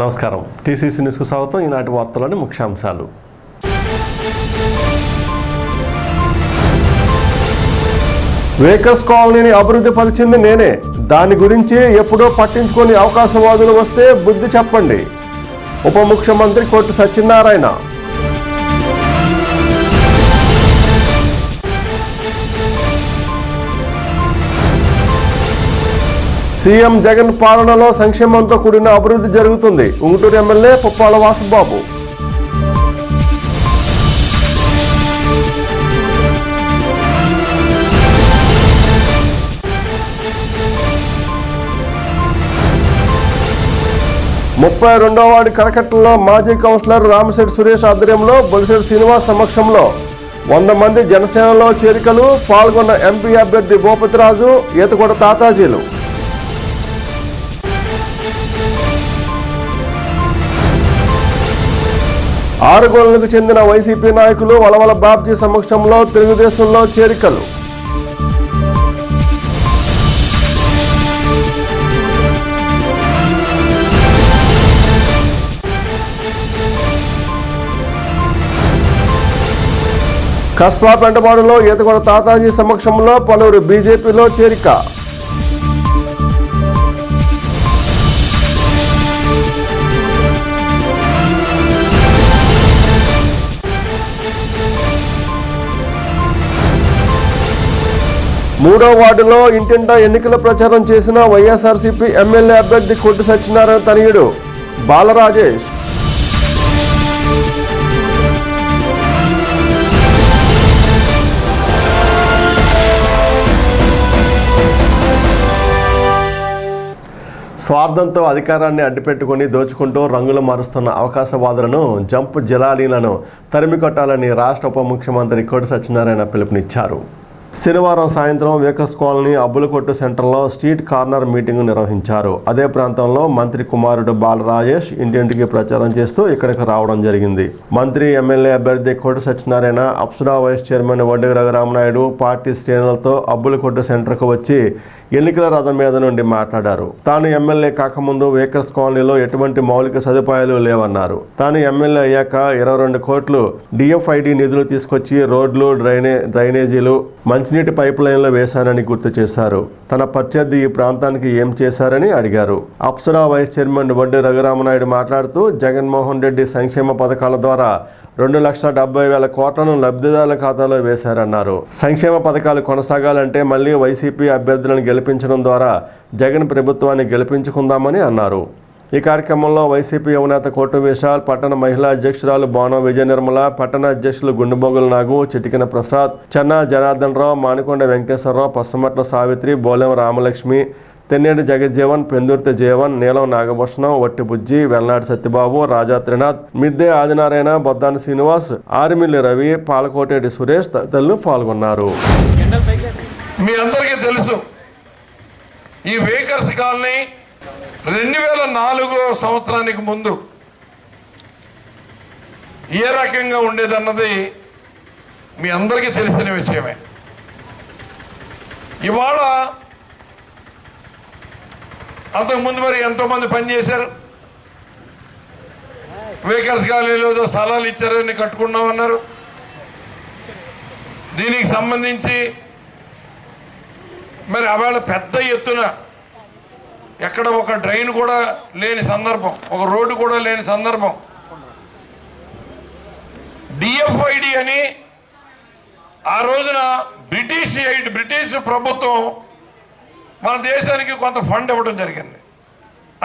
నమస్కారం. టీసీసీ న్యూస్కు స్వాగతం. ఈనాటి వార్తలోని ముఖ్యాంశాలు. వేకర్స్ కాలనీని అభివృద్ధి పరిచింది నేనే, దాని గురించి ఎప్పుడో పట్టించుకొని అవకాశవాదులు వస్తే బుద్ధి చెప్పండి. ఉప ముఖ్యమంత్రి కొట్టు సత్యనారాయణ. సీఎం జగన్ పాలనలో సంక్షేమంతో కూడిన అభివృద్ధి జరుగుతుంది. ఉంగుటూరు ఎమ్మెల్యే పుప్పాల వాసుబాబు. ముప్పై రెండవ వార్డు కరకట్టలో మాజీ కౌన్సిలర్ రామశెట్టి సురేష్ ఆధ్వర్యంలో బొలిశెట్టి శ్రీనివాస్ సమక్షంలో 100 మంది జనసేనలో చేరికలు. పాల్గొన్న ఎంపీ అభ్యర్థి భూపతిరాజు, ఈతకొండ తాతాజీలు. ఆరుగోళ్లకు చెందిన వైసీపీ నాయకులు వలవల బాబ్జీ సమక్షంలో తెలుగుదేశంలో చేరికలు. కస్బా పెంటపాడులో ఈతకొండ తాతాజీ సమక్షంలో పలువురు బీజేపీలో చేరిక. మూడో వార్డులో ఇంటింటా ఎన్నికల ప్రచారం చేసిన వైఎస్ఆర్సీపీ ఎమ్మెల్యే అభ్యర్థి కొట్టు సత్యనారాయణ తనయుడు బాలరాజేష్. స్వార్థంతో అధికారాన్ని అడ్డుపెట్టుకుని దోచుకుంటూ రంగులు మారుస్తున్న అవకాశవాదులను, జంప్ జలాలీలను తరిమికొట్టాలని రాష్ట్ర ఉప ముఖ్యమంత్రి కొట్టు సత్యనారాయణ పిలుపునిచ్చారు. శనివారం సాయంత్రం వేకర్స్ కాలనీ అబ్బులకొట్టు సెంటర్లో స్ట్రీట్ కార్నర్ మీటింగ్ నిర్వహించారు. అదే ప్రాంతంలో మంత్రి కుమారుడు బాలరాజేష్ ఇంటింటికి ప్రచారం చేస్తూ ఇక్కడికి రావడం జరిగింది. మంత్రి, ఎమ్మెల్యే అభ్యర్థి కొట్టు సత్యనారాయణ, అప్సరా వైస్ చైర్మన్ వడ్డీ రఘురామనాయుడు పార్టీ శ్రేణులతో అబ్బులకొట్టు సెంటర్కు వచ్చి ఎన్నికల రథం మీద నుండి మాట్లాడారు. తాను ఎమ్మెల్యే కాకముందు వేకర్స్ కాలనీలో ఎటువంటి మౌలిక సదుపాయాలు లేవన్నారు. తాను ఎమ్మెల్యే అయ్యాక 22 కోట్లు డిఎఫ్ఐడి నిధులు తీసుకొచ్చి రోడ్లు, డ్రైనేజీలు, మంచినీటి పైప్ లైన్లు వేశారని గుర్తు చేశారు. తన ప్రత్యర్థి ఈ ప్రాంతానికి ఏం చేశారని అడిగారు. అప్సరా వైస్ చైర్మన్ వడ్డీ రఘురామనాయుడు మాట్లాడుతూ జగన్మోహన్ రెడ్డి సంక్షేమ పథకాల ద్వారా 2,70,000 కోట్లను లబ్ధిదారుల ఖాతాలో వేశారన్నారు. సంక్షేమ పథకాలు కొనసాగాలంటే మళ్లీ వైసీపీ అభ్యర్థులను గెలిపించడం ద్వారా జగన్ ప్రభుత్వాన్ని గెలిపించుకుందామని అన్నారు. ఈ కార్యక్రమంలో వైసీపీ యువనేత కోటు విశాల్, పట్టణ మహిళా అధ్యక్షురాలు బాణం విజయ నిర్మల, పట్టణ అధ్యక్షులు గుండుబొగుల నాగు, చిటికిన ప్రసాద్, చెన్నా జనార్దన్ రావు, మానికొండ వెంకటేశ్వరరావు, పచ్చమట్ల సావిత్రి, బోలెం రామలక్ష్మి, తెన్నేటి జగజ్జీవన్, పెందుర్తి జీవన్, నీలం నాగభూషణం, వట్టి బుజ్జి, వెల్నాటి సత్యబాబు, రాజా త్రినాథ్, మిద్దె ఆదినారాయణ, బొద్దాని శ్రీనివాస్, ఆరిమిల్లి రవి, పాలకోటేటి సురేష్ తదితరులు పాల్గొన్నారు. మీ అందరికీ తెలుసు, ఈ వేకర్స్ కాలనీ 2004 సంవత్సరానికి ముందు ఏ రకంగా ఉండేదన్నది మీ అందరికీ తెలిసిన విషయమే. ఇవాళ అంతకుముందు మరి ఎంతోమంది పనిచేశారు. వేకర్స్ కాలనీలో స్థలాలు ఇచ్చారని కట్టుకున్నామన్నారు. దీనికి సంబంధించి మరి ఆవేళ పెద్ద ఎత్తున ఎక్కడ ఒక డ్రైన్ కూడా లేని సందర్భం, ఒక రోడ్డు కూడా లేని సందర్భం. డిఎఫ్ఐడి అని ఆ రోజున బ్రిటిష్ ప్రభుత్వం మన దేశానికి కొంత ఫండ్ ఇవ్వడం జరిగింది.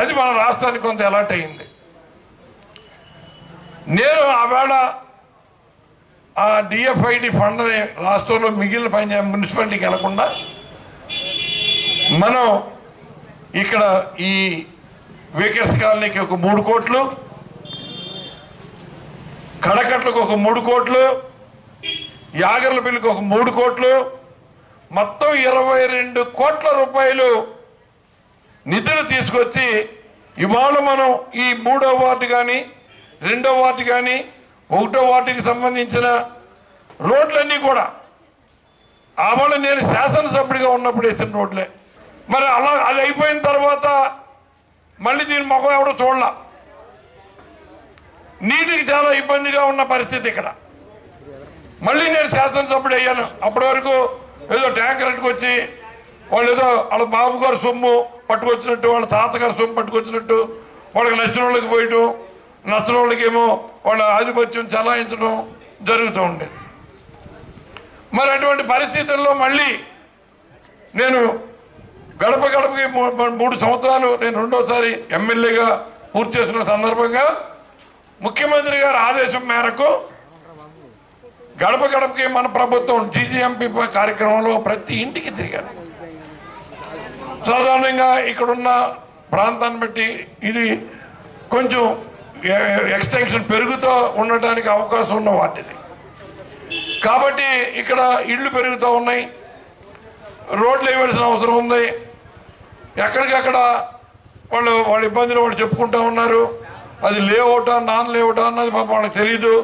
అది మన రాష్ట్రానికి కొంత అలాట్ అయింది. నేను ఆవేళ ఆ డిఎఫ్ఐడి ఫండ్ని రాష్ట్రంలో మిగిలిన మున్సిపాలిటీకి వెళ్లకుండా మనం ఇక్కడ ఈ వేకర్స్ కాలనీకి ఒక 3 కోట్లు, కడకట్లకు ఒక 3 కోట్లు, యాగర్లపల్లికి ఒక 3 కోట్లు, మొత్తం 22 కోట్ల రూపాయలు నిధులు తీసుకొచ్చి ఇవాళ మనం ఈ 3వ వార్డు కానీ, 2వ వార్డు కానీ, 1వ వార్డుకి సంబంధించిన రోడ్లన్నీ కూడా ఆవాళ నేను శాసనసభ్యుడిగా ఉన్నప్పుడు వేసిన రోడ్లే. మరి అలా అది అయిపోయిన తర్వాత మళ్ళీ దీని ముఖం ఎవడో చూడాల. నీటికి చాలా ఇబ్బందిగా ఉన్న పరిస్థితి ఇక్కడ. మళ్ళీ నేను శాసనసభ్యుడు అయ్యాను. అప్పటి వరకు ఏదో ట్యాంకర్ ఎట్టుకొచ్చి వాళ్ళు ఏదో వాళ్ళ బాబు గారు సొమ్ము పట్టుకొచ్చినట్టు, వాళ్ళ తాతగారు సొమ్ము పట్టుకొచ్చినట్టు, వాళ్ళకి నచ్చిన వాళ్ళకి పోయటం, నచ్చిన వాళ్ళకేమో వాళ్ళ ఆధిపత్యం చలాయించడం జరుగుతూ ఉండేది. మరి అటువంటి పరిస్థితుల్లో మళ్ళీ నేను గడప గడపకి 3 సంవత్సరాలు నేను రెండోసారి ఎమ్మెల్యేగా పూర్తి చేసిన సందర్భంగా ముఖ్యమంత్రి గారి ఆదేశం మేరకు గడప గడపకి మన ప్రభుత్వం జీజీఎంపీ కార్యక్రమంలో ప్రతి ఇంటికి తిరిగాను. సాధారణంగా ఇక్కడున్న ప్రాంతాన్ని బట్టి ఇది కొంచెం ఎక్స్టెన్షన్ పెరుగుతూ ఉండటానికి అవకాశం ఉన్న వాటిది. కాబట్టి ఇక్కడ ఇళ్ళు పెరుగుతూ ఉన్నాయి, రోడ్లు వేయవలసిన అవసరం ఉంది. ఎక్కడికక్కడ వాళ్ళ ఇబ్బందులు వాళ్ళు చెప్పుకుంటూ ఉన్నారు. అది లేఅవుటా నాన్ లేఅవుటా అన్నది పాపం వాళ్ళకి తెలియదు.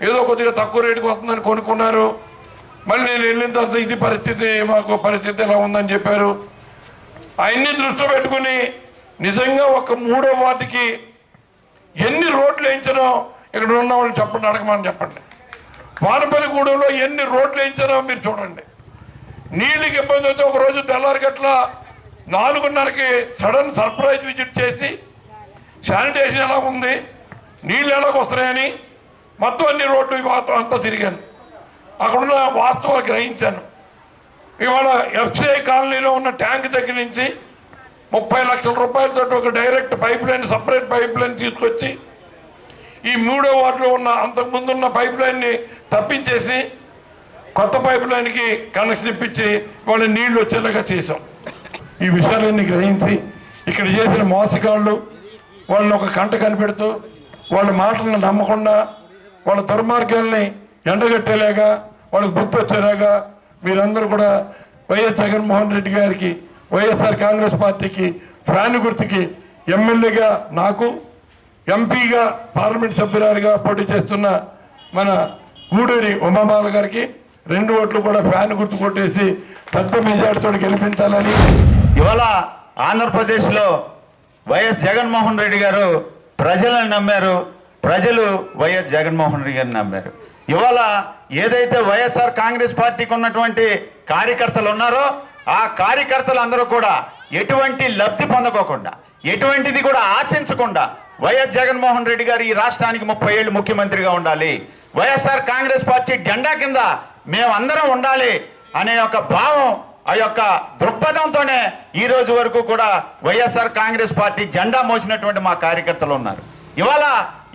ఏదో కొద్దిగా తక్కువ రేటుకి వస్తుందని కొనుక్కున్నారు. మళ్ళీ నేను వెళ్ళిన తర్వాత ఇది పరిస్థితి, మాకు పరిస్థితి ఎలా ఉందని చెప్పారు. అవన్నీ దృష్టిలో పెట్టుకుని నిజంగా ఒక 3వ వార్డుకి ఎన్ని రోడ్లు వేయించానో ఇక్కడ ఉన్న వాళ్ళు చెప్పండి, అడగమని చెప్పండి. వానపల్లిగూడెంలో ఎన్ని రోడ్లు వేయించానో మీరు చూడండి. నీళ్ళకి ఇబ్బంది అయితే ఒకరోజు తెల్లారి గట్ల 4:30కి సడన్ సర్ప్రైజ్ విజిట్ చేసి శానిటేషన్ ఎలా ఉంది, నీళ్ళు ఎలాగ వస్తున్నాయని మొత్తం అన్ని రోడ్లు అంతా తిరిగాను. అక్కడున్న వాస్తవాలు గ్రహించాను. ఇవాళ ఎఫ్సిఐ కాలనీలో ఉన్న ట్యాంక్ దగ్గర నుంచి 30 లక్షల రూపాయలతో ఒక direct pipe line, separate pipe line తీసుకొచ్చి ఈ 3వ వార్డులో ఉన్న అంతకుముందు ఉన్న పైప్ లైన్ని తప్పించేసి కొత్త పైప్ లైన్కి కనెక్షన్ ఇప్పించి వాళ్ళ నీళ్లు వచ్చేలాగా చేశాం. ఈ విషయాలన్నీ గ్రహించి ఇక్కడ చేసిన మోసగాళ్ళు వాళ్ళని ఒక కంట కనిపెడుతూ వాళ్ళ మాటలను నమ్మకుండా వాళ్ళ దుర్మార్గాల్ని ఎండగట్టేలాగా వాళ్ళకి బుద్ధి వచ్చేలాగా మీరందరూ కూడా వైఎస్ జగన్మోహన్ రెడ్డి గారికి, వైఎస్ఆర్ కాంగ్రెస్ పార్టీకి ఫ్యాన్ గుర్తుకి ఎమ్మెల్యేగా నాకు, ఎంపీగా పార్లమెంట్ సభ్యురాలుగా పోటీ చేస్తున్న మన గూడూరి ఉమాబాల గారికి 2 ఓట్లు కూడా ఫ్యాన్ గుర్తు కొట్టేసి పెద్ద మెజార్టీతో గెలిపించాలని. ఇవాళ ఆంధ్రప్రదేశ్లో వైఎస్ జగన్మోహన్ రెడ్డి గారు ప్రజలను నమ్మారు, ప్రజలు వైఎస్ జగన్మోహన్ రెడ్డి గారిని నమ్మారు. ఇవాళ ఏదైతే వైఎస్ఆర్ కాంగ్రెస్ పార్టీకి ఉన్నటువంటి కార్యకర్తలు ఉన్నారో ఆ కార్యకర్తలందరూ కూడా ఎటువంటి లబ్ధి పొందకోకుండా, ఎటువంటిది కూడా ఆశించకుండా వైఎస్ జగన్మోహన్ రెడ్డి గారు ఈ రాష్ట్రానికి 30 ఏళ్ళు ముఖ్యమంత్రిగా ఉండాలి, వైఎస్ఆర్ కాంగ్రెస్ పార్టీ జెండా కింద మేమందరం ఉండాలి అనే ఒక భావం, ఆ యొక్క దృక్పథంతోనే ఈ రోజు వరకు కూడా వైఎస్ఆర్ కాంగ్రెస్ పార్టీ జెండా మోసినటువంటి మా కార్యకర్తలు ఉన్నారు.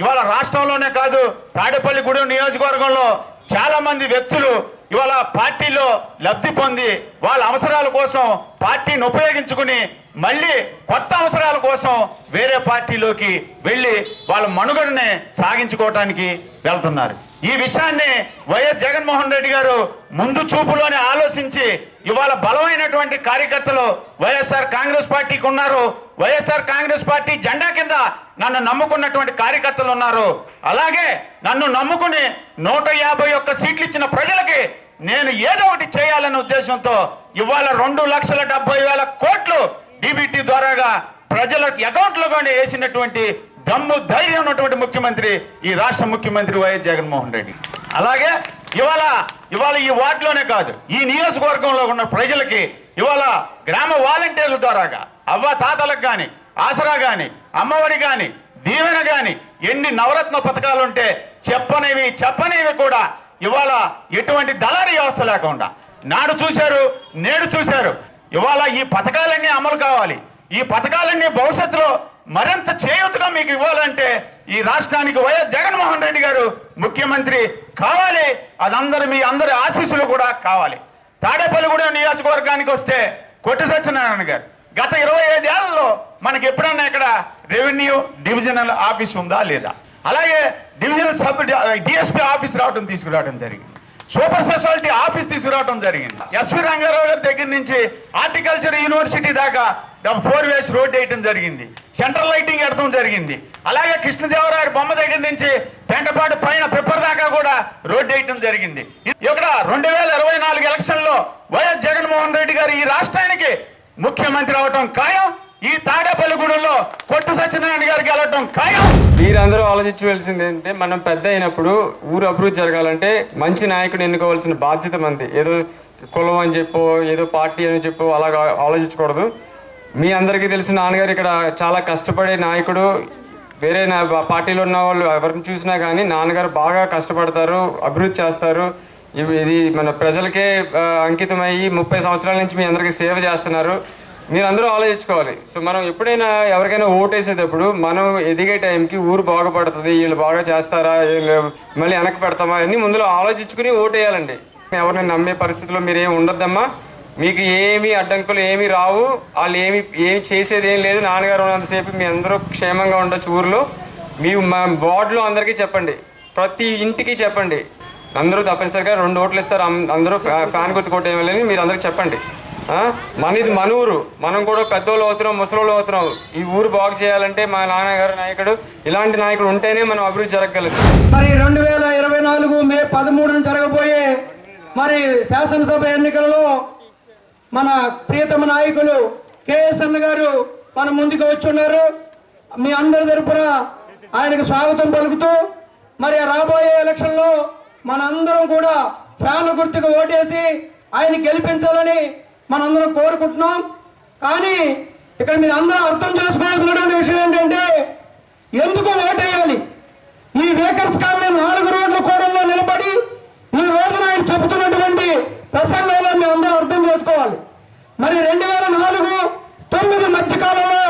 ఇవాళ రాష్ట్రంలోనే కాదు, తాడేపల్లిగూడెం నియోజకవర్గంలో చాలా మంది వ్యక్తులు ఇవాళ పార్టీలో లబ్ధి పొంది వాళ్ళ అవసరాల కోసం పార్టీని ఉపయోగించుకుని మళ్ళీ కొత్త అవసరాల కోసం వేరే పార్టీలోకి వెళ్ళి వాళ్ళ మనుగడని సాగించుకోవటానికి వెళ్తున్నారు. ఈ విషయాన్ని వైఎస్ జగన్మోహన్ రెడ్డి గారు ముందు చూపులోనే ఆలోచించి ఇవాళ బలమైనటువంటి కార్యకర్తలు వైఎస్ఆర్ కాంగ్రెస్ పార్టీకి ఉన్నారు. వైఎస్ఆర్ కాంగ్రెస్ పార్టీ జెండా కింద నన్ను నమ్ముకున్నటువంటి కార్యకర్తలు ఉన్నారు. అలాగే నన్ను నమ్ముకుని 151 సీట్లు ఇచ్చిన ప్రజలకి నేను ఏదో ఒకటి చేయాలనే ఉద్దేశంతో ఇవాళ 2,70,000 కోట్లు డీబీటీ ద్వారాగా ప్రజల అకౌంట్లోనే వేసినటువంటి దమ్ము ధైర్యం ఉన్నటువంటి ముఖ్యమంత్రి ఈ రాష్ట్ర ముఖ్యమంత్రి వైఎస్ జగన్మోహన్ రెడ్డి. అలాగే ఇవాళ ఈ వార్డులోనే కాదు, ఈ నియోజకవర్గంలో ఉన్న ప్రజలకి ఇవాళ గ్రామ వాలంటీర్ల ద్వారాగా అవ్వ తాతలకు కానీ, ఆసరా కానీ, అమ్మఒడి కానీ, దీవెన కానీ ఎన్ని నవరత్న పథకాలు ఉంటే చెప్పనివి కూడా ఇవాళ ఎటువంటి దళారీ వ్యవస్థ లేకుండా నాడు చూశారు, నేడు చూశారు. ఇవాళ ఈ పథకాలన్నీ అమలు కావాలి, ఈ పథకాలన్నీ భవిష్యత్తులో మరింత చేయూతగా మీకు ఇవ్వాలంటే ఈ రాష్ట్రానికి వైఎస్ జగన్మోహన్ రెడ్డి గారు ముఖ్యమంత్రి కావాలి. అదందరూ మీ అందరి ఆశీస్సులు కూడా కావాలి. తాడేపల్లిగూడెం నియోజకవర్గానికి వస్తే కొట్టి సత్యనారాయణ గారు గత 25 ఏళ్లలో మనకి ఎప్పుడన్నా ఇక్కడ రెవెన్యూ డివిజనల్ ఆఫీస్ ఉందా లేదా, అలాగే డివిజనల్ సబ్ డిఎస్పీ ఆఫీస్ తీసుకురావడం జరిగింది, సూపర్ స్పెషాలిటీ ఆఫీస్ తీసుకురావడం జరిగింది. ఎస్వి రంగారావు గారి దగ్గర నుంచి హార్టికల్చర్ యూనివర్సిటీ దాకా 4 వేస్ రోడ్ వేయటం జరిగింది, సెంట్రల్ లైటింగ్ ఎడటం జరిగింది. అలాగే కృష్ణదేవరాయ బొమ్మ దగ్గర నుంచి పెంటపాడు పైన పెప్పర్ దాకా కూడా రోడ్ వేయటం జరిగింది. ఇక్కడ 2024 ఎలక్షన్లో వైఎస్ జగన్మోహన్ రెడ్డి గారు ఈ రాష్ట్రానికి ముఖ్యమంత్రి అవటం ఖాయం. ఈ తాడేపల్లిగూడెంలో కొట్టు సత్యనారాయణ గారికి వెళ్ళటం ఖాయం. మీరందరూ ఆలోచించవలసింది ఏంటంటే, మనం పెద్ద అయినప్పుడు ఊరు అభివృద్ధి జరగాలంటే మంచి నాయకుడు ఎన్నుకోవాల్సిన బాధ్యత మనది. ఏదో కులం అని చెప్పో, ఏదో పార్టీ అని చెప్పో అలాగా ఆలోచించకూడదు. మీ అందరికీ తెలిసిన నాన్నగారు ఇక్కడ చాలా కష్టపడే నాయకుడు. వేరే పార్టీలో ఉన్న వాళ్ళు ఎవరిని చూసినా కానీ నాన్నగారు బాగా కష్టపడతారు, అభివృద్ధి చేస్తారు. ఇది మన ప్రజలకే అంకితమయ్యి 30 సంవత్సరాల నుంచి మీ అందరికీ సేవ చేస్తున్నారు. మీరందరూ ఆలోచించుకోవాలి. సో మనం ఎప్పుడైనా ఎవరికైనా ఓటేసేటప్పుడు మనం ఎదిగే టైంకి ఊరు బాగుపడుతుంది, వీళ్ళు బాగా చేస్తారా, మళ్ళీ వెనక్కి పెడతామా అన్నీ ముందులో ఆలోచించుకుని ఓటేయాలండి. ఎవరిని నమ్మే పరిస్థితిలో మీరేం ఉండొద్దమ్మా. మీకు ఏమీ అడ్డంకులు ఏమీ రావు. వాళ్ళు ఏమి చేసేది ఏం లేదు. నాన్నగారు ఉన్నంతసేపు మీ అందరూ క్షేమంగా ఉండొచ్చు ఊరిలో. మా వార్డులో అందరికీ చెప్పండి, ప్రతి ఇంటికి చెప్పండి. అందరూ తప్పనిసరిగా 2 ఓట్లు ఇస్తారు, అందరూ ఫ్యాన్ గుర్తు కొట్టేయాలని మీరు అందరికీ చెప్పండి. మనది మన ఊరు, మనం కూడా పెద్దోళ్ళు అవుతున్నాం, ముసలోళ్ళు అవుతున్నాం. ఈ ఊరు బాగు చేయాలంటే మా నాన్నగారు నాయకుడు, ఇలాంటి నాయకుడు ఉంటేనే మనం అభివృద్ధి జరగగలదు. మరి 2024 మే 13న జరగబోయే మరి శాసనసభ ఎన్నికలలో మన ప్రియతమ నాయకులు కేఎస్ అన్న గారు మన ముందుకు వచ్చున్నారు. మీ అందరి తరపున ఆయనకు స్వాగతం పలుకుతూ మరి రాబోయే ఎలక్షన్లో మనందరం కూడా ఫ్యాన్ గుర్తుకు ఓటేసి ఆయన గెలిపించాలని మనందరం కోరుకుంటున్నాం. కానీ ఇక్కడ మీరు అందరూ అర్థం చేసుకోవాల్సినటువంటి విషయం ఏంటంటే, ఎందుకు ఓటేయాలి? ఈ వేకర్స్ కాలనీ 4 రోడ్ల కూడల్లో నిలబడి ఈ రోజున ఆయన చెబుతున్నటువంటి ప్రసంగాల్లో మేము అందరూ అర్థం చేసుకోవాలి. మరి 2004-9 మధ్య కాలంలో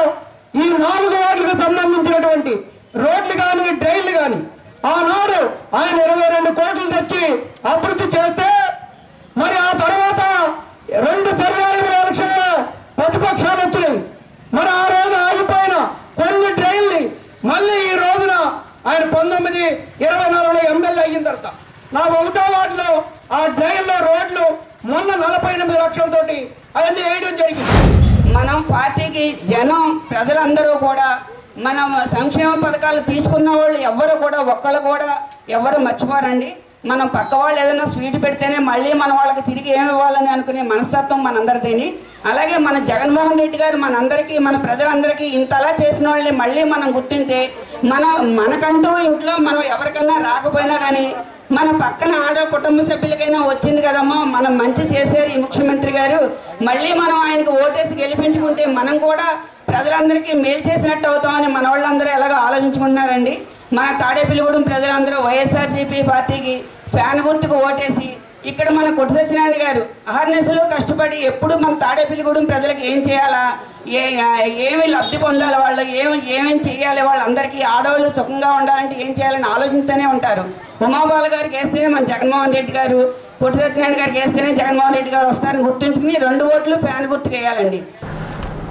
ఈ 4 వార్డులకు సంబంధించినటువంటి రోడ్లు కానీ డ్రైన్లు కానీ ఆనాడు ఆయన 22 కోట్లు తెచ్చి అభివృద్ధి చేస్తే, మరి ఆ తర్వాత 2 పర్యాయ ఎలక్షన్లో ప్రతిపక్షాలు వచ్చినాయి. మరి ఆ రోజు ఆగిపోయిన కొన్ని డ్రైన్లు మళ్ళీ ఈ రోజున ఆయన 19-24లో ఎమ్మెల్యే అయిన తర్వాత నా 1వ వార్డులో ఆ డ్రైన్లో రోడ్లు మొన్న 48 లక్షలతోటి అవన్నీ వేయడం జరిగింది. మనం పార్టీకి జనం ప్రజలందరూ కూడా మనం సంక్షేమ పథకాలు తీసుకున్న వాళ్ళు ఎవ్వరు కూడా ఒక్కళ్ళు కూడా ఎవరు మర్చిపోరండి. మనం పక్క వాళ్ళు ఏదైనా స్వీట్ పెడితేనే మళ్ళీ మన వాళ్ళకి తిరిగి ఏమి ఇవ్వాలని అనుకునే మనస్తత్వం మనందరిదేని. అలాగే మన జగన్మోహన్ రెడ్డి గారు మనందరికీ మన ప్రజలందరికీ ఇంతలా చేసిన వాళ్ళని మళ్ళీ మనం గుర్తింటే మనకంటూ ఇంట్లో మనం ఎవరికైనా రాకపోయినా కానీ మన పక్కన కుటుంబ సభ్యులకైనా వచ్చింది కదమ్మా, మనం మంచి చేశారు ఈ ముఖ్యమంత్రి గారు, మళ్ళీ మనం ఆయనకు ఓటేసి గెలిపించుకుంటే మనం కూడా ప్రజలందరికీ మేలు చేసినట్టు అవుతామని మన వాళ్ళందరూ ఎలాగో ఆలోచించుకుంటున్నారండి. మన తాడేపల్లిగూడెం ప్రజలందరూ వైఎస్ఆర్సీపీ పార్టీకి ఫ్యాన్ గుర్తుకు ఓటేసి ఇక్కడ మన కొట్టు సత్యనారాయణ గారు అహర్నిశలు కష్టపడి ఎప్పుడు మన తాడేపల్లిగూడెం ప్రజలకు ఏం చేయాలా, ఏమి లబ్ధి పొందాలి, వాళ్ళు ఏమేమి చేయాలి, వాళ్ళందరికీ ఆడవాళ్ళు సుఖంగా ఉండాలంటే ఏం చేయాలని ఆలోచిస్తూనే ఉంటారు. ఉమాబాల గారికి వేస్తేనే మన జగన్మోహన్ రెడ్డి గారు, కొట్టు సత్యనారాయణ గారికి వేస్తేనే జగన్మోహన్ రెడ్డి గారు వస్తారని గుర్తుంచుకుని 2 ఓట్లు ఫ్యాన్ గుర్తుకు వేయాలండి.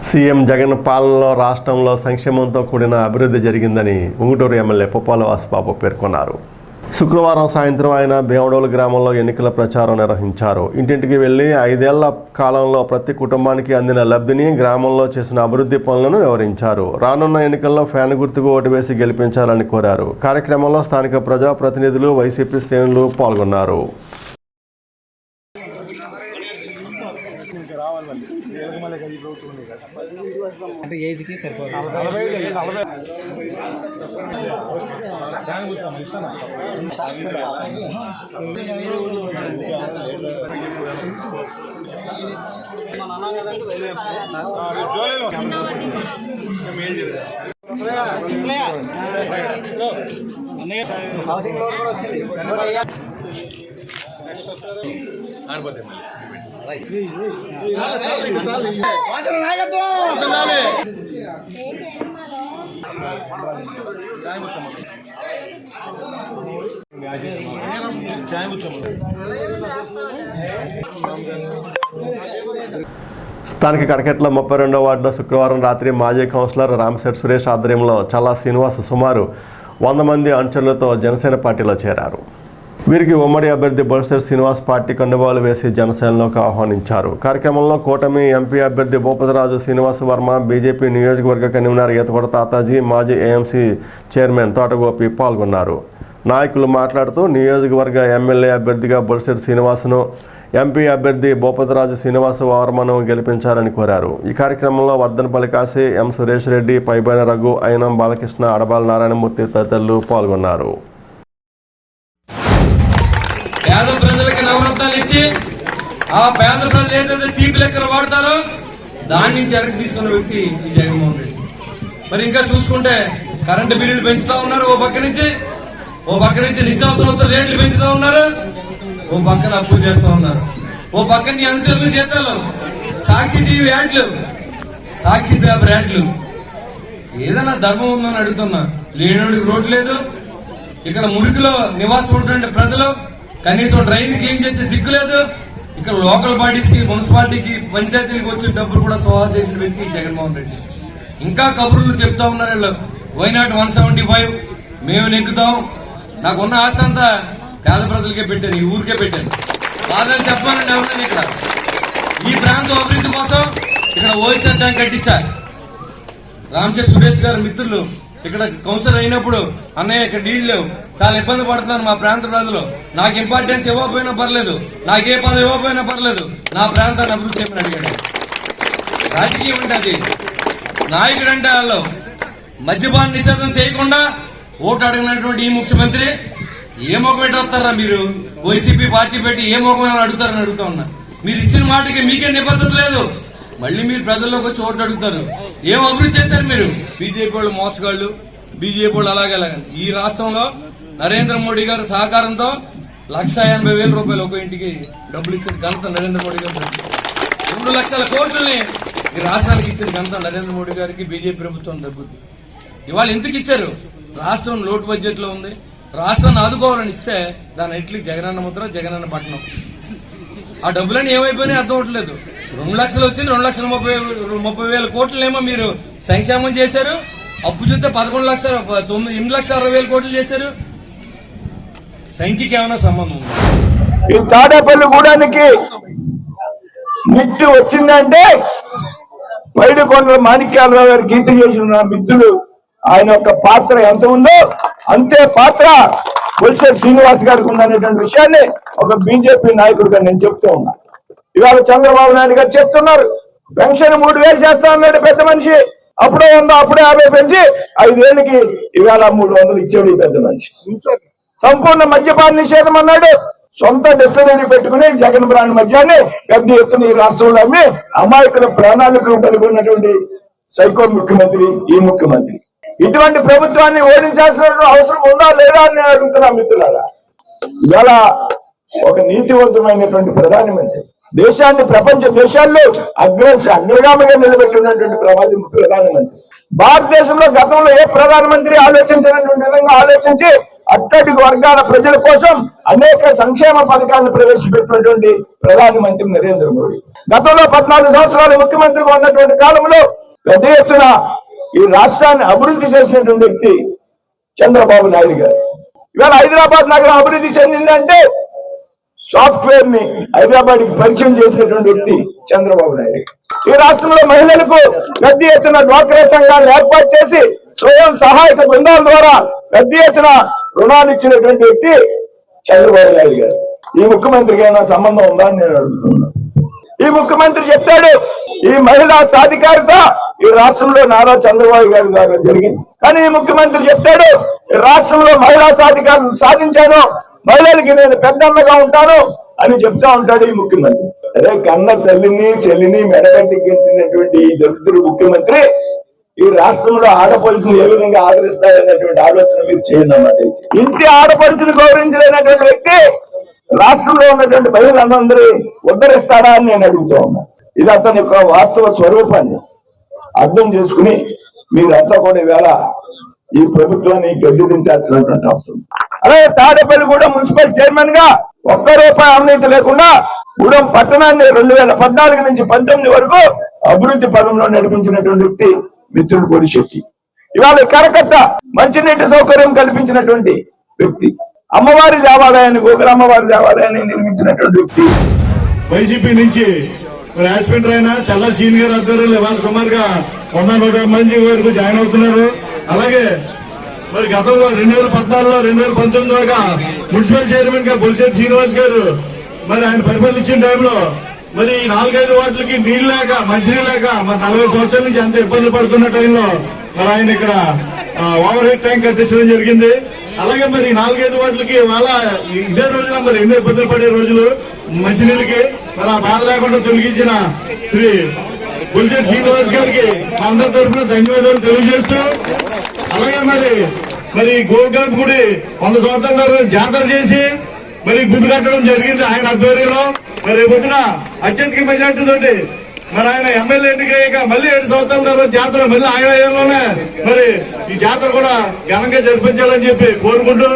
సీఎం జగన్ పాలనలో రాష్ట్రంలో సంక్షేమంతో కూడిన అభివృద్ధి జరిగిందని ఉంగుటూరు ఎమ్మెల్యే పుప్పాల వాసుబాబు పేర్కొన్నారు. శుక్రవారం సాయంత్రం ఆయన భీమడోలు గ్రామంలో ఎన్నికల ప్రచారం నిర్వహించారు. ఇంటింటికి వెళ్లి 5 ఏళ్ల కాలంలో ప్రతి కుటుంబానికి అందిన లబ్ధిని, గ్రామంలో చేసిన అభివృద్ధి పనులను వివరించారు. రానున్న ఎన్నికల్లో ఫ్యాన్ గుర్తుకు ఓటు వేసి గెలిపించాలని కోరారు. కార్యక్రమంలో స్థానిక ప్రజాప్రతినిధులు, వైసీపీ శ్రేణులు పాల్గొన్నారు. హౌసింగ్ లోన్ కూడా వచ్చింది. స్థానిక కడకెట్ల 32వ వార్డులో శుక్రవారం రాత్రి మాజీ కౌన్సిలర్ రామశెట్టి సురేష్ ఆధ్వర్యంలో చల్లా శ్రీనివాస్ సుమారు 100 మంది అనుచరులతో జనసేన పార్టీలో చేరారు. వీరికి ఉమ్మడి అభ్యర్థి బొలిశెట్టి శ్రీనివాస్ పార్టీ కండువాలు వేసి జనసేనలోకి ఆహ్వానించారు. కార్యక్రమంలో కూటమి ఎంపీ అభ్యర్థి భూపతిరాజు శ్రీనివాస్ వర్మ, బీజేపీ నియోజకవర్గ కన్వీనర్ ఈతకొండ తాతాజీ, మాజీ ఏఎంసీ చైర్మన్ తోటగోపి పాల్గొన్నారు. నాయకులు మాట్లాడుతూ నియోజకవర్గ ఎమ్మెల్యే అభ్యర్థిగా బొలిశెట్టి శ్రీనివాస్ను ఎంపీ అభ్యర్థి భూపతిరాజు శ్రీనివాస వర్మను గెలిపించాలని కోరారు. ఈ కార్యక్రమంలో వర్ధనపల్లి కాశీ, ఎం సురేష్ రెడ్డి, పైబైన రఘు, అయినం బాలకృష్ణ, అడబాల నారాయణమూర్తి తదితరులు పాల్గొన్నారు. పేద ప్రజలకి నవరత్నాలు ఇచ్చి ఆ పేద ప్రజలు ఏదైతే చీప్ లెక్కలు వాడతారో దాని నుంచి వెనక్కి తీసుకున్న వ్యక్తి ఈ జగన్మోహన్ రెడ్డి. మరి ఇంకా చూసుకుంటే కరెంటు బిల్లులు పెంచుతా ఉన్నారు ఓ పక్క నుంచి నిత్యావసర రేట్లు పెంచుతా ఉన్నారు, ఓ పక్కన అప్పులు చేస్తూ ఉన్నారు, ఓ పక్కన అనుచరులు చేతారు, సాక్షి టీవీ యాడ్లు, సాక్షి పేపర్ యాడ్లు. ఏదైనా ధర్మం ఉందని అడుగుతున్నా. లేనోడికి రోడ్డు లేదు. ఇక్కడ మురికిలో నివాసం ఉన్నటువంటి ప్రజలు కనీసం డ్రైన్ క్లీన్ చేసే దిక్కు లేదు. ఇక్కడ లోకల్ బాడీస్ కి, మున్సిపాలిటీకి, పంచాయతీలకు వచ్చిన డబ్బులు కూడా సోహా చేసిన వ్యక్తి జగన్మోహన్ రెడ్డి. ఇంకా కబుర్లు చెప్తా ఉన్నారు వీళ్ళు. వైనాట్ 175 మేము నెగ్గుతాం. నాకున్న ఆస్తి అంతా పేద ప్రజలకే పెట్టాను, ఈ ఊరికే పెట్టాను. కాదని చెప్పాలని ఉన్నాను. ఇక్కడ ఈ ప్రాంతం అభివృద్ధి కోసం ఇక్కడ ఓయిచర్ ట్యాంక్ కట్టించా. రామచంద్ర సురేష్ గారి మిత్రులు ఇక్కడ కౌన్సిలర్ అయినప్పుడు అన్నయ్య ఇక్కడ నీళ్లు లేవు, చాలా ఇబ్బంది పడుతున్నాను మా ప్రాంత ప్రజలు. నాకు ఇంపార్టెన్స్ ఇవ్వకపోయినా పర్లేదు, నాకే పదవి ఇవ్వకపోయినా పర్లేదు, నా ప్రాంతాన్ని అభివృద్ధి చేయమని అడిగాడు. రాజకీయం అంటే అది. నాయకుడు అంటే వాళ్ళు మద్యపాన నిషేధం చేయకుండా ఓటు అడిగినటువంటి ఈ ముఖ్యమంత్రి ఏ ముఖం పెట్టి వస్తారా మీరు? వైసీపీ పార్టీ పెట్టి ఏ ముఖం అడుగుతారని అడుగుతా ఉన్నా. మీరు ఇచ్చిన మాటకి మీకే నిబద్ధత లేదు. మళ్ళీ మీరు ప్రజల్లోకి వచ్చి ఓట్లు అడుగుతారు. ఏం అభివృద్ధి చేశారు మీరు? బీజేపీ వాళ్ళు మోసగాళ్ళు, బీజేపీ వాళ్ళు అలాగే. ఈ రాష్ట్రంలో నరేంద్ర మోడీ గారి సహకారంతో 1,80,000 రూపాయలు ఒక ఇంటికి డబ్బులు ఇచ్చిన ఘనత నరేంద్ర మోడీ గారు. 2 లక్షల కోట్లని ఈ రాష్ట్రానికి ఇచ్చిన ఘనత నరేంద్ర మోడీ గారికి బీజేపీ ప్రభుత్వం తగ్గుద్ది. ఇవాళ ఎందుకు ఇచ్చారు? రాష్ట్రం లోటు బడ్జెట్ లో ఉంది, రాష్ట్రాన్ని ఆదుకోవాలని ఇస్తే దాని ఇట్లీ జగనన్న ముద్ర, జగనన్న పట్టణం. ఆ డబ్బులని ఏమైపోయినాయి అర్థం అవట్లేదు. 2 లక్షలు వచ్చింది, 2,30,000 కోట్లనేమో మీరు సంక్షేమం చేశారు. అప్పు చూస్తే 8,60,000 కోట్లు చేశారు. సంఖ్యకి ఏమైనా సంబంధం ఉంది? ఈ తాడేపల్లి గూడానికి నిట్టు వచ్చిందంటే పైడికొండల మాణిక్యాలరావు గారు గీత చేసిన మిత్రులు ఆయన యొక్క పాత్ర ఎంత ఉందో అంతే పాత్ర బొలిశెట్టి శ్రీనివాస్ గారికి ఉందనేటువంటి విషయాన్ని ఒక బీజేపీ నాయకుడిగా నేను చెప్తూ ఉన్నా. ఇవాళ చంద్రబాబు నాయుడు గారు చెప్తున్నారు పెన్షన్ 3,000 చేస్తా ఉన్నాడు పెద్ద మనిషి. అప్పుడే 100, అప్పుడే 50 పెంచి 5 ఏళ్ళకి ఇవాళ 300 ఇచ్చాడు ఈ పెద్ద మనిషి. సంపూర్ణ మద్యపాన నిషేధం అన్నాడు. సొంత డిస్టిలరీ పెట్టుకుని జగన్ బ్రాండ్ మద్యాన్ని పెద్ద ఎత్తున ఈ రాష్ట్రంలో అమ్మి అమాయకుల ప్రాణాలకు కలిగి ఉన్నటువంటి సైకో ముఖ్యమంత్రి ఈ ముఖ్యమంత్రి. ఇటువంటి ప్రభుత్వాన్ని ఓడించాల్సిన అవసరం ఉందా లేదా అని నేను అడుగుతున్నా మిత్రులారా. ఇవాళ ఒక నీతివంతమైనటువంటి ప్రధానమంత్రి, దేశాన్ని ప్రపంచ దేశాల్లో అగ్రగామిగా నిలబెట్టినటువంటి ప్రధానమంత్రి. భారతదేశంలో గతంలో ఏ ప్రధానమంత్రి ఆలోచించినటువంటి విధంగా ఆలోచించి అట్టడుగు వర్గాల ప్రజల కోసం అనేక సంక్షేమ పథకాలను ప్రవేశపెట్టినటువంటి ప్రధానమంత్రి నరేంద్ర మోడీ. గతంలో 14 సంవత్సరాలు ముఖ్యమంత్రిగా ఉన్నటువంటి కాలంలో పెద్ద ఎత్తున ఈ రాష్ట్రాన్ని అభివృద్ధి చేసినటువంటి వ్యక్తి చంద్రబాబు నాయుడు గారు. ఇవాళ హైదరాబాద్ నగరం అభివృద్ధి చెందిందంటే సాఫ్ట్వేర్ ని హైదరాబాద్ కి పరిచయం చేసినటువంటి వ్యక్తి చంద్రబాబు నాయుడు. ఈ రాష్ట్రంలో మహిళలకు పెద్ద ఎత్తున డ్వాక్రా సంఘాలను ఏర్పాటు చేసి స్వయం సహాయక బృందాల ద్వారా పెద్ద ఎత్తున రుణాలు ఇచ్చినటువంటి వ్యక్తి చంద్రబాబు నాయుడు గారు. ఈ ముఖ్యమంత్రికి ఏమైనా సంబంధం ఉందా అని నేను అడుగుతున్నాను. ఈ ముఖ్యమంత్రి చెప్తాడు ఈ మహిళా సాధికారత ఈ రాష్ట్రంలో నారా చంద్రబాబు గారి ద్వారా జరిగింది. కానీ ఈ ముఖ్యమంత్రి చెప్తాడు ఈ రాష్ట్రంలో మహిళా సాధికారత సాధించాను, మహిళలకి నేను పెద్దన్నగా ఉంటాను అని చెప్తా ఉంటాడు ఈ ముఖ్యమంత్రి. అరే కన్న తల్లిని చెల్లిని మెడగట్టి గెంటినటువంటి ఈ దళితుడు ముఖ్యమంత్రి ఈ రాష్ట్రంలో ఆడపడుచులు ఏ విధంగా ఆదరిస్తారనేటువంటి ఆలోచన మీరు చేయండి అన్నమాట. ఇంటి ఆడపడుచులు గౌరవించలేనటువంటి వ్యక్తి రాష్ట్రంలో ఉన్నటువంటి మహిళలందరూ ఉద్ధరిస్తాడా అని నేను అడుగుతూ ఉన్నా. ఇది అతని యొక్క వాస్తవ స్వరూపాన్ని అర్థం చేసుకుని మీరంతా కూడా ఈవేళ ఈ ప్రభుత్వాన్ని గడ్డి దించాల్సినటువంటి అవసరం. అలాగే తాడేపల్లి కూడా మున్సిపల్ చైర్మన్ గా ₹1 అవినీతి లేకుండా గూడెం పట్టణాన్ని 2014 నుంచి 19 వరకు అభివృద్ధి పదంలో నడిపించినటువంటి వ్యక్తి మిత్రుడు బొలిశెట్టి. ఇవాళ కరకట్ట మంచినీటి సౌకర్యం కల్పించినటువంటి వ్యక్తి, అమ్మవారి దేవాలయాన్ని గోకుల అమ్మవారి దేవాలయాన్ని నిర్మించినటువంటి వ్యక్తి. వైసీపీ నుంచి యాస్పిరెంట్ అయినా చల్ల సీనియర్ ఆధ్వర్యంలో ఇవాళ సుమారుగా 100-150 మంది వరకు జాయిన్ అవుతున్నారు. అలాగే మరి గతంలో 2014లో 2019 దాకా మున్సిపల్ చైర్మన్ గా బొలిశెట్టి శ్రీనివాస్ గారు మరి ఆయన పరిపాలించిన టైంలో మరి 4-5 వార్డులకి నీళ్ళు లేక మంచినీళ్ళు లేక మరి 40 సంవత్సరాల నుంచి ఎంత ఇబ్బందులు పడుతున్న టైంలో మరి ఆయన ఇక్కడ ఓవర్ హెడ్ ట్యాంక్ కట్టించడం జరిగింది. అలాగే మరి 4-5 వార్డులకి వాళ్ళ ఇదే రోజున మరి ఎన్నో ఇబ్బందులు పడే రోజులు మంచినీళ్ళకి మరి ఆ బాధ లేకుండా తొలగించిన శ్రీ బొలిశెట్టి శ్రీనివాస్ గారికి అందరి తరఫున ధన్యవాదాలు తెలియజేస్తూ, అలాగే మరి గోల్గంజ్ గుడి 100 సంవత్సరాల తర్వాత జాతర చేసి మరి గుడి కట్టడం జరిగింది ఆయన ఆధ్వర్యంలో. మరి రేపొద్దున అత్యధిక మెజార్టీ తోటి మరి ఆయన ఎమ్మెల్యే ఎన్నికయ్యాక మళ్ళీ 7 సంవత్సరాల తర్వాత జాతర మళ్ళీ ఆయన ఏరియాలోనే మరి ఈ జాతర కూడా ఘనంగా జరిపించాలని చెప్పి కోరుకుంటూ,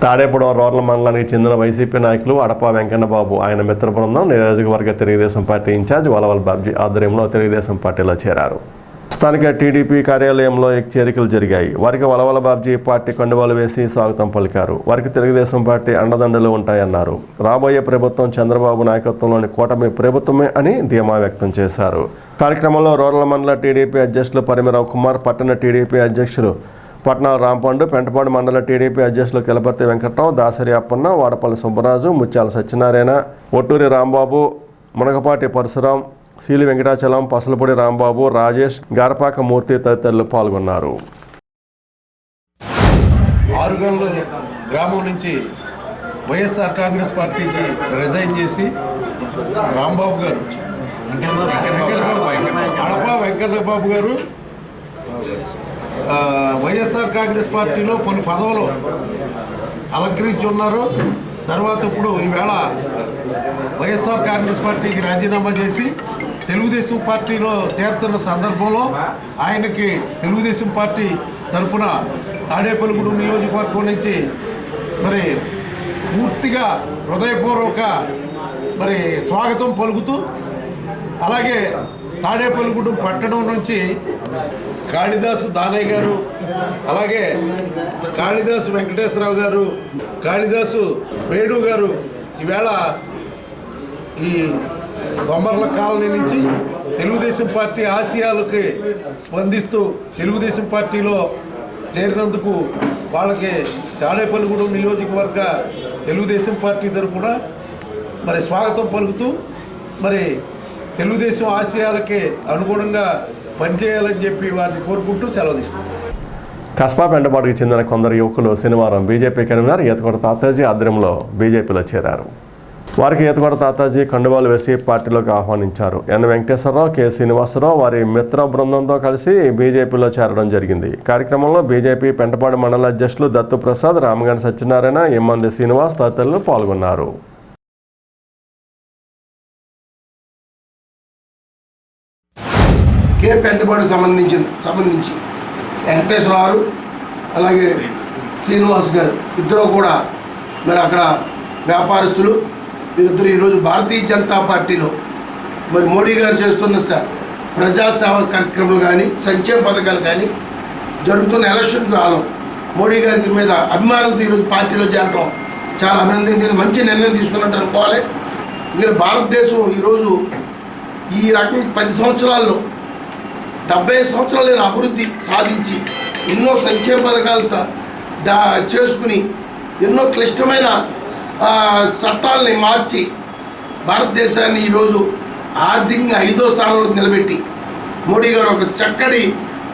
తాడేపూడెం రూరల్ మండలానికి చెందిన వైసీపీ నాయకులు అడపా వెంకన్నబాబు ఆయన మిత్ర బృందం నియోజకవర్గ తెలుగుదేశం పార్టీ ఇన్ఛార్జ్ వలవల బాబ్జీ ఆధ్వర్యంలో తెలుగుదేశం పార్టీలో చేరారు. స్థానిక టీడీపీ కార్యాలయంలో చేరికలు జరిగాయి. వారికి వలవల బాబ్జీ పార్టీ కండువాలు వేసి స్వాగతం పలికారు. వారికి తెలుగుదేశం పార్టీ అండదండలు ఉంటాయన్నారు. రాబోయే ప్రభుత్వం చంద్రబాబు నాయకత్వంలోని కూటమి ప్రభుత్వమే అని ధీమా వ్యక్తం చేశారు. కార్యక్రమంలో రూరల్ మండల టీడీపీ అధ్యక్షులు పరిమిరావు కుమార్, పట్టణ టీడీపీ అధ్యక్షులు పట్నాల రాంపండు, పెంటపాడు మండల టీడీపీ అధ్యక్షులు కిలపర్తి వెంకట్రావు, దాసరి అప్పన్న, వాడపల్లి సుబ్బరాజు, ముత్యాల సత్యనారాయణ, ఒట్టూరి రాంబాబు, మునగపాటి పరశురాం, సీలి వెంకటాచలం, పసలపూడి రాంబాబు, రాజేష్, గారపాక మూర్తి తదితరులు పాల్గొన్నారు. ఆరుగల్లు గ్రామం నుంచి వైఎస్ఆర్ కాంగ్రెస్ పార్టీకి రిజైన్ చేసి రాంబాబు గారు, అడపా వెంకన్నబాబు గారు వైఎస్ఆర్ కాంగ్రెస్ పార్టీలో కొన్ని పదవులు అలంకరించి ఉన్నారు. తర్వాత ఇప్పుడు ఈవేళ వైఎస్ఆర్ కాంగ్రెస్ పార్టీకి రాజీనామా చేసి తెలుగుదేశం పార్టీలో చేరుతున్న సందర్భంలో ఆయనకి తెలుగుదేశం పార్టీ తరఫున తాడేపల్లిగూడెం నియోజకవర్గం నుంచి మరి పూర్తిగా హృదయపూర్వక మరి స్వాగతం పలుకుతూ, అలాగే తాడేపల్లిగూడెం పట్టణం నుంచి కాళిదాసు దానయ్య గారు, అలాగే కాళిదాసు వెంకటేశ్వరరావు గారు, కాళిదాసు వేణు గారు ఈవేళ ఈ బొమ్మర్ల కాలనీ నుంచి తెలుగుదేశం పార్టీ ఆశయాలకి స్పందిస్తూ తెలుగుదేశం పార్టీలో చేరినందుకు వాళ్ళకి తాడేపల్లిగూడెం నియోజకవర్గ తెలుగుదేశం పార్టీ తరఫున మరి స్వాగతం పలుకుతూ మరి తెలుగుదేశం ఆశయాలకి అనుగుణంగా పనిచేయాలని చెప్పి వారిని కోరుకుంటూ సెలవు తీసుకుంటాం. కస్బా పెంటపాడుకు చెందిన కొందరు యువకులు శనివారం బీజేపీ కన్వీనర్ ఈతకొండ తాతాజీ ఆధ్వర్యంలో బీజేపీలో చేరారు. వారికి ఈతకొండ తాతాజీ కండువాలు వేసి పార్టీలోకి ఆహ్వానించారు. ఎన్ వెంకటేశ్వరరావు, కె శ్రీనివాసరావు వారి మిత్ర బృందంతో కలిసి బీజేపీలో చేరడం జరిగింది. కార్యక్రమంలో బీజేపీ పెంటపాడు మండల అధ్యక్షులు దత్తు ప్రసాద్, రామగండి సత్యనారాయణ, ఎమ్మంది శ్రీనివాస్ తదితరులు పాల్గొన్నారు. కే పెంటపాడు సంబంధించి వెంకటేశ్వరరావు అలాగే శ్రీనివాస్ గారు ఇద్దరు కూడా మరి అక్కడ వ్యాపారస్తులు. వీరిద్దరు ఈరోజు భారతీయ జనతా పార్టీలో మరి మోడీ గారు చేస్తున్న ప్రజాసేవ కార్యక్రమాలు కానీ సంక్షేమ పథకాలు కానీ జరుగుతున్న ఎలక్షన్ కాలం మోడీ గారి మీద అభిమానంతో ఈరోజు పార్టీలో చేరడం చాలా అభినందన, మంచి నిర్ణయం తీసుకున్నట్టు అనుకోవాలి. ఎందుకంటే భారతదేశం ఈరోజు ఈ రకంగా 10 సంవత్సరాల్లో 70 సంవత్సరాలు నేను అభివృద్ధి సాధించి ఎన్నో సంక్షేమ పథకాలతో చేసుకుని ఎన్నో క్లిష్టమైన చట్టాలని మార్చి భారతదేశాన్ని ఈరోజు ఆర్థికంగా 5వ స్థానంలో నిలబెట్టి మోడీ గారు ఒక చక్కటి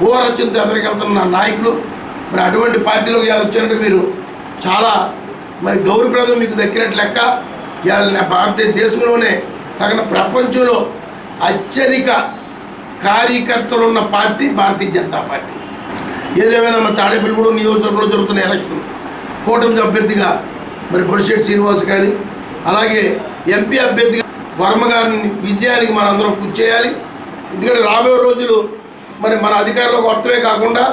ఊహరచనతో ఎదురుకెళ్తున్న నాయకులు. మరి అటువంటి పార్టీలోకి వచ్చినట్టు మీరు చాలా మరి గౌరవప్రదం మీకు దక్కినట్టు లెక్క. భారతదేశంలోనే కాకుండా ప్రపంచంలో అత్యధిక కార్యకర్తలు ఉన్న పార్టీ భారతీయ జనతా పార్టీ. ఏదేమైనా మన తాడేపల్లిగూడెం నియోజకవర్గంలో జరుగుతున్న ఎలక్షన్ కూటమి అభ్యర్థిగా మరి బొలిశెట్టి శ్రీనివాస్ కానీ అలాగే ఎంపీ అభ్యర్థిగా వర్మ గారిని విజయానికి మనందరం కృషి చేయాలి. ఎందుకంటే రాబోయే రోజులు మరి మన అధికారంలోకి వస్తమే కాకుండా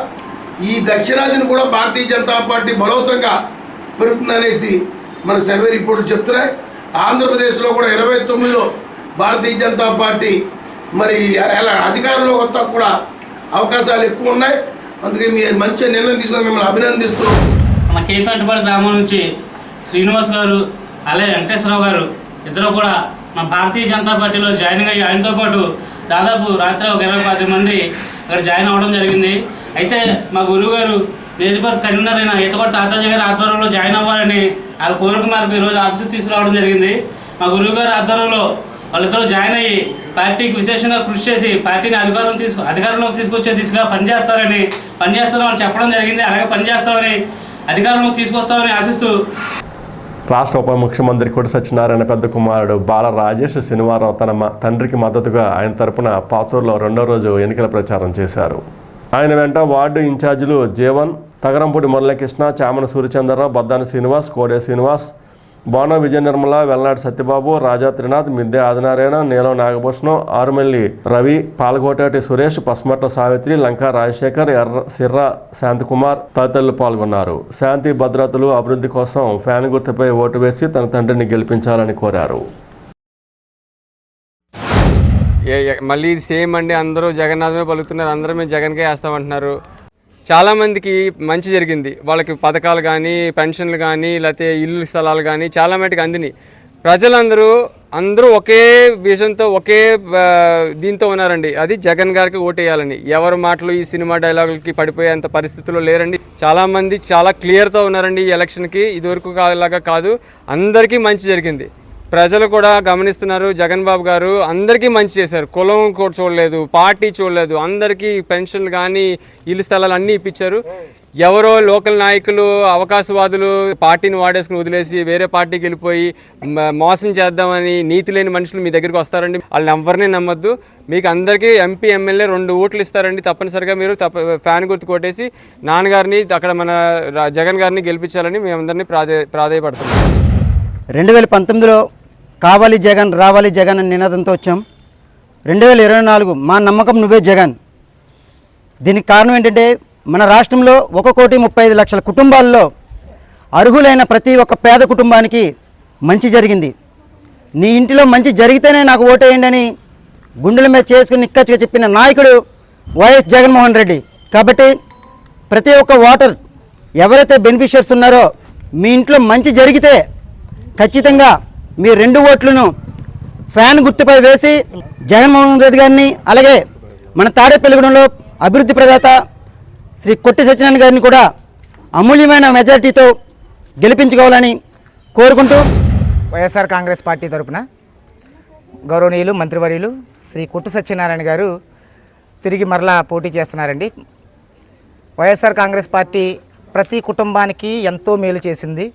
ఈ దక్షిణాదిని కూడా భారతీయ జనతా పార్టీ బలవంతంగా పెరుగుతుందనేసి మన సర్వే రిపోర్టులు చెప్తున్నాయి. ఆంధ్రప్రదేశ్లో కూడా 29లో భారతీయ జనతా పార్టీ మరి అధికారంలో వస్తా కూడా అవకాశాలు ఎక్కువ ఉన్నాయి. అందుకే మీరు మంచి నిర్ణయం తీసుకుని మిమ్మల్ని అభినందిస్తూ మన కే పెంటపాడు గ్రామం నుంచి శ్రీనివాస్ గారు అలాగే వెంకటేశ్వరరావు గారు ఇద్దరు కూడా మన భారతీయ జనతా పార్టీలో జాయిన్ అయ్యి ఆయనతో పాటు దాదాపు రాత్రి ఒక 20 మంది అక్కడ జాయిన్ అవ్వడం జరిగింది. అయితే మా గురువు గారు నియోజకవర్గ కన్వీనర్ అయిన ఈతకొండ తాతాజీ గారి ఆధ్వర్యంలో జాయిన్ అవ్వాలని వాళ్ళ కోరిక మేరకు ఈరోజు ఆఫీస్కి తీసుకురావడం జరిగింది. మా గురువు గారి ఆధ్వర్యంలో వాళ్ళిద్దరూ జాయిన్ అయ్యి పార్టీకి విశేషంగా కృషి చేసి పార్టీని అధికారంలోకి తీసుకొచ్చే దిశగా పనిచేస్తామని వాళ్ళు చెప్పడం జరిగింది. అలాగే పనిచేస్తామని అధికారంలోకి తీసుకొస్తామని ఆశిస్తూ రాష్ట్ర ఉప ముఖ్యమంత్రి కొట్టి సత్యనారాయణ పెద్ద కుమారుడు బాల రాజేష్ శనివారం తన తండ్రికి మద్దతుగా ఆయన తరపున పాతూరులో 2వ రోజు ఎన్నికల ప్రచారం చేశారు. ఆయన వెంట వార్డు ఇన్ఛార్జీలు జీవన్, తగరంపూడి మురళీకృష్ణ, చామన సూర్యచంద్రరావు, బద్దాని శ్రీనివాస్, కోడే శ్రీనివాస్, బోన విజయ నిర్మల, వెల్నాడు సత్యబాబు, రాజా త్రినాథ్, మిద్దె ఆదినారాయణ, నీలం నాగభూషణం, ఆరుమెల్లి రవి, పాలకోటటి సురేష్, పస్మట్ల సావిత్రి, లంకా రాజశేఖర్, సిర్ర శాంతికుమార్ తదితరులు పాల్గొన్నారు. శాంతి భద్రతలు అభివృద్ధి కోసం ఫ్యాన్ గుర్తుపై ఓటు వేసి తన తండ్రిని గెలిపించాలని కోరారు. మళ్ళీ సేమ్ అండి, అందరూ జగన్నాథమే పలుకుతున్నారు, అందరూ మేము జగన్కే వేస్తామంటున్నారు. చాలామందికి మంచి జరిగింది, వాళ్ళకి పథకాలు కానీ పెన్షన్లు కానీ లేకపోతే ఇల్లు స్థలాలు కానీ చాలా మటుకు అందినాయి. అందరూ ఒకే విజన్తో ఒకే దీంతో ఉన్నారండి, అది జగన్ గారికి ఓటేయాలని. ఎవరి మాటలు ఈ సినిమా డైలాగులకి పడిపోయేంత పరిస్థితుల్లో లేరండి. చాలామంది చాలా క్లియర్తో ఉన్నారండి ఈ ఎలక్షన్కి. ఇదివరకు లాగా కాదు, అందరికీ మంచి జరిగింది. ప్రజలు కూడా గమనిస్తున్నారు. జగన్ బాబు గారు అందరికీ మంచి చేశారు. కులం కూడా చూడలేదు, పార్టీ చూడలేదు, అందరికీ పెన్షన్లు కానీ ఇల్లు స్థలాలు అన్నీ ఇప్పించారు. ఎవరో లోకల్ నాయకులు అవకాశవాదులు పార్టీని వాడేసుకుని వదిలేసి వేరే పార్టీకి వెళ్ళిపోయి మోసం చేద్దామని నీతి లేని మనుషులు మీ దగ్గరికి వస్తారండి. వాళ్ళని ఎవరిని నమ్మొద్దు. మీకు అందరికీ ఎంపీ ఎమ్మెల్యే 2 ఓట్లు ఇస్తారండి. తప్పనిసరిగా మీరు ఫ్యాన్ గుర్తు కొట్టేసి నాన్నగారిని అక్కడ మన జగన్ గారిని గెలిపించాలని మేమందరినీ ప్రాధాయపడుతున్నాం. 2019లో కావాలి జగన్ రావాలి జగన్ అనే నినాదంతో వచ్చాం. 2024 మా నమ్మకం నువ్వే జగన్. దీనికి కారణం ఏంటంటే మన రాష్ట్రంలో 1,35,00,000 కుటుంబాల్లో అర్హులైన ప్రతి ఒక్క పేద కుటుంబానికి మంచి జరిగింది. నీ ఇంటిలో మంచి జరిగితేనే నాకు ఓటేయండి అని గుండెల మీద చేసుకుని నిక్కచ్చిగా చెప్పిన నాయకుడు వైఎస్ జగన్మోహన్ రెడ్డి. కాబట్టి ప్రతి ఒక్క ఓటర్ ఎవరైతే బెనిఫిషియర్స్ ఉన్నారో మీ ఇంట్లో మంచి జరిగితే ఖచ్చితంగా మీ 2 ఓట్లను ఫ్యాన్ గుర్తుపై వేసి జగన్మోహన్ రెడ్డి గారిని, అలాగే మన తాడేపల్లిగూడెంలో అభివృద్ధి ప్రదాత శ్రీ కొట్టి సత్యనారాయణ గారిని కూడా అమూల్యమైన మెజారిటీతో గెలిపించుకోవాలని కోరుకుంటూ వైఎస్ఆర్ కాంగ్రెస్ పార్టీ తరఫున గౌరవనీయులు మంత్రివర్యులు శ్రీ కొట్టి సత్యనారాయణ గారు తిరిగి మరలా పోటీ చేస్తున్నారండి. వైఎస్ఆర్ కాంగ్రెస్ పార్టీ ప్రతి కుటుంబానికి ఎంతో మేలు చేసింది.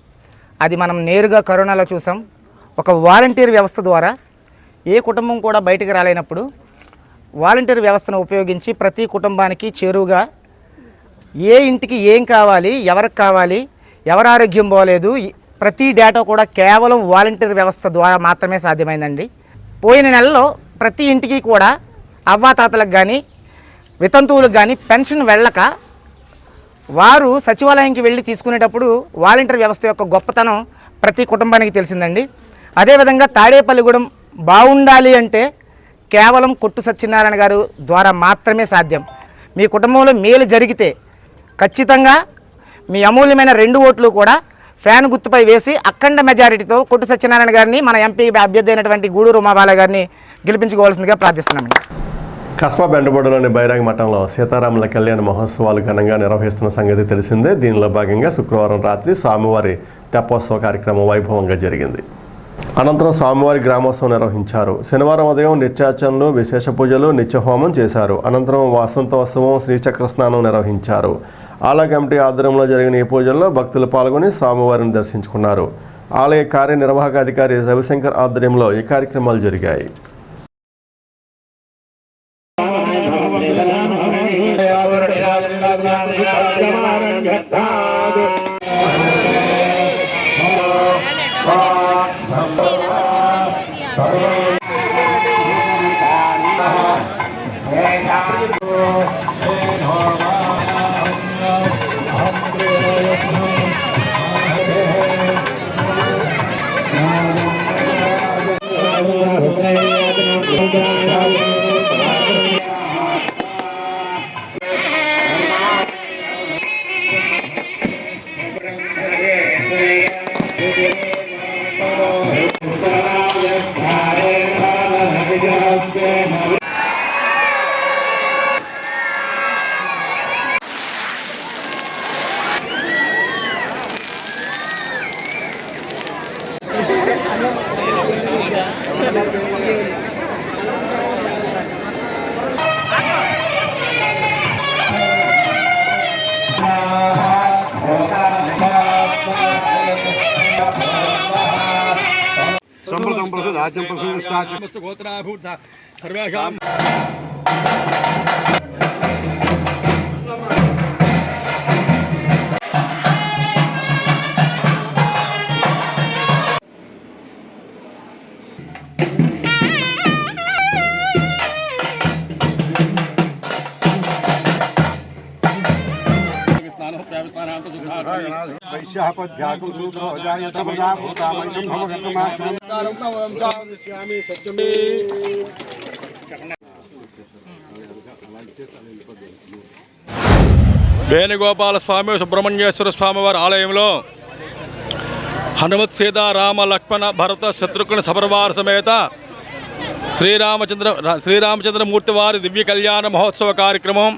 అది మనం నేరుగా కరోనాలో చూసాం. ఒక వాలంటీర్ వ్యవస్థ ద్వారా ఏ కుటుంబం కూడా బయటికి రాలేనప్పుడు వాలంటీర్ వ్యవస్థను ఉపయోగించి ప్రతి కుటుంబానికి చేరువుగా ఏ ఇంటికి ఏం కావాలి, ఎవరికి కావాలి, ఎవరి ఆరోగ్యం బాగోలేదు, ప్రతి డేటా కూడా కేవలం వాలంటీర్ వ్యవస్థ ద్వారా మాత్రమే సాధ్యమైందండి. పోయిన నెలలో ప్రతి ఇంటికి కూడా అవ్వాతాతలకు కానీ వితంతువులకు కానీ పెన్షన్ వెళ్ళక వారు సచివాలయానికి వెళ్ళి తీసుకునేటప్పుడు వాలంటీర్ వ్యవస్థ యొక్క గొప్పతనం ప్రతి కుటుంబానికి తెలిసిందండి. అదేవిధంగా తాడేపల్లిగూడెం బాగుండాలి అంటే కేవలం కొట్టు సత్యనారాయణ గారు ద్వారా మాత్రమే సాధ్యం. మీ కుటుంబంలో మేలు జరిగితే ఖచ్చితంగా మీ అమూల్యమైన 2 ఓట్లు కూడా ఫ్యాన్ గుర్తుపై వేసి అఖండ మెజారిటీతో కొట్టు సత్యనారాయణ గారిని, మన ఎంపీ అభ్యర్థి అయినటువంటి గూడూరు ఉమాబాల గారిని గెలిపించుకోవాల్సిందిగా ప్రార్థిస్తున్నామండి. కస్బా బెండబోడులోని బైరాగి మఠంలో సీతారాముల కళ్యాణ మహోత్సవాలు ఘనంగా నిర్వహిస్తున్న సంగతి తెలిసిందే. దీనిలో భాగంగా శుక్రవారం రాత్రి స్వామివారి తెప్పోత్సవ కార్యక్రమం వైభవంగా జరిగింది. అనంతరం స్వామివారి గ్రామోత్సవం నిర్వహించారు. శనివారం ఉదయం నిత్యార్చనలు, విశేష పూజలు, నిత్యహోమం చేశారు. అనంతరం వసంతోత్సవం, శ్రీచక్ర స్నానం నిర్వహించారు. ఆలయ కమిటీ ఆధ్వర్యంలో జరిగిన ఈ పూజల్లో భక్తులు పాల్గొని స్వామివారిని దర్శించుకున్నారు. ఆలయ కార్యనిర్వాహక అధికారి రవిశంకర్ ఆధ్వర్యంలో ఈ కార్యక్రమాలు జరిగాయి. రాజ్యం ప్రసూస్తా సర్వేషాం వేణుగోపాల స్వామి సుబ్రహ్మణ్యేశ్వర స్వామి వారి ఆలయంలో హనుమత్ సీతా రామ లక్ష్మణ భరత శత్రుఘ్న సపరివార సమేత శ్రీరామచంద్రమూర్తి వారి దివ్య కళ్యాణ మహోత్సవ కార్యక్రమం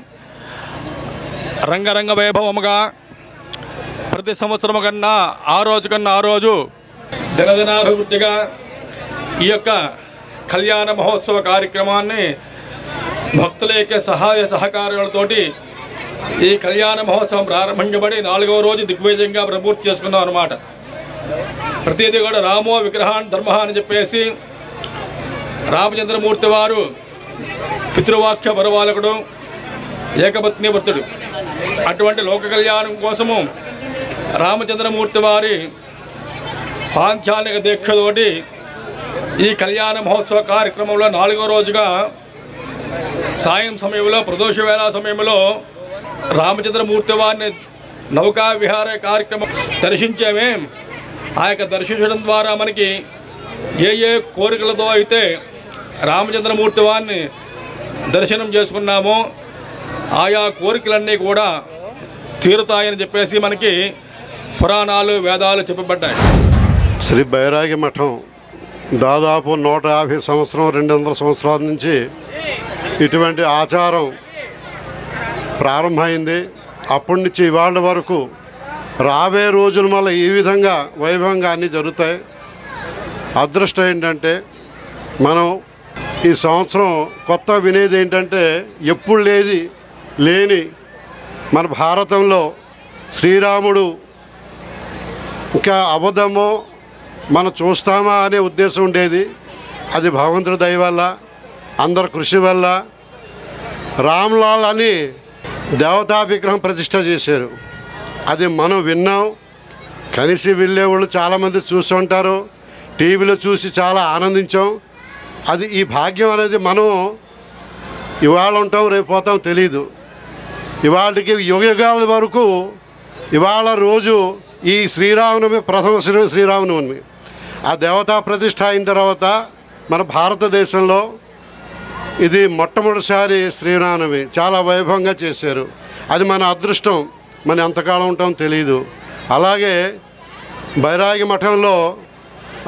రంగరంగ వైభవముగా ప్రతి సంవత్సరం కన్నా ఆ రోజు దినదినాభివృద్ధిగా ఈ యొక్క కళ్యాణ మహోత్సవ కార్యక్రమాన్ని భక్తుల యొక్క సహాయ సహకారాలతోటి ఈ కళ్యాణ మహోత్సవం ప్రారంభించబడి 4వ రోజు దిగ్విజయంగా పూర్తి చేసుకున్నాం అన్నమాట. ప్రతిదీ కూడా రామో విగ్రహాన్ ధర్మ అని చెప్పేసి రామచంద్రమూర్తి వారు పితృవాక్య పరవాలకుడు, ఏకపత్ని భర్తుడు. అటువంటి లోక కళ్యాణం కోసము రామచంద్రమూర్తి వారి పాంచాలిక దీక్షతోటి ఈ కళ్యాణ మహోత్సవ కార్యక్రమంలో 4వ రోజుగా సాయం సమయంలో ప్రదోష వేళ సమయంలో రామచంద్రమూర్తి వారిని నౌకా విహార కార్యక్రమం దర్శించామే. ఆ యొక్క దర్శించడం ద్వారా మనకి ఏ కోరికలతో అయితే రామచంద్రమూర్తి వారిని దర్శనం చేసుకున్నామో ఆయా కోరికలన్నీ కూడా తీరుతాయని చెప్పేసి మనకి పురాణాలు వేదాలు చెప్పబడ్డాయి. శ్రీ బైరాగి మఠం దాదాపు 150 సంవత్సరం 200 సంవత్సరాల నుంచి ఇటువంటి ఆచారం ప్రారంభమైంది. అప్పటి నుంచి ఇవాళ వరకు రాబోయే రోజుల వల్ల ఈ విధంగా వైభవంగా అన్నీ జరుగుతాయి. అదృష్టం ఏంటంటే మనం ఈ సంవత్సరం కొత్త వినేది ఏంటంటే ఎప్పుడు లేని మన భారతంలో శ్రీరాముడు ఇంకా అబద్ధమో మనం చూస్తామా అనే ఉద్దేశం ఉండేది. అది భగవంతుడి దయ వల్ల అందరి కృషి వల్ల రామ్లాల్ అని దేవతా విగ్రహం ప్రతిష్ట చేశారు. అది మనం విన్నాం. కలిసి వెళ్ళేవాళ్ళు చాలామంది చూస్తుంటారు, టీవీలో చూసి చాలా ఆనందించాం. అది ఈ భాగ్యం అనేది మనం ఇవాళ ఉంటాం రేపు పోతాం తెలీదు. ఇవాళకి యుగాల వరకు ఇవాళ రోజు ఈ శ్రీరామనవమి ప్రథమ శ్రీరామనవమి ఆ దేవతా ప్రతిష్ఠ అయిన తర్వాత మన భారతదేశంలో ఇది మొట్టమొదటిసారి శ్రీరామనవమి చాలా వైభవంగా చేశారు. అది మన అదృష్టం. మన ఎంతకాలం ఉంటాం తెలీదు. అలాగే బైరాగి మఠంలో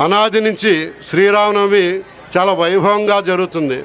అనాది నుంచి శ్రీరామనవమి చాలా వైభవంగా జరుగుతుంది.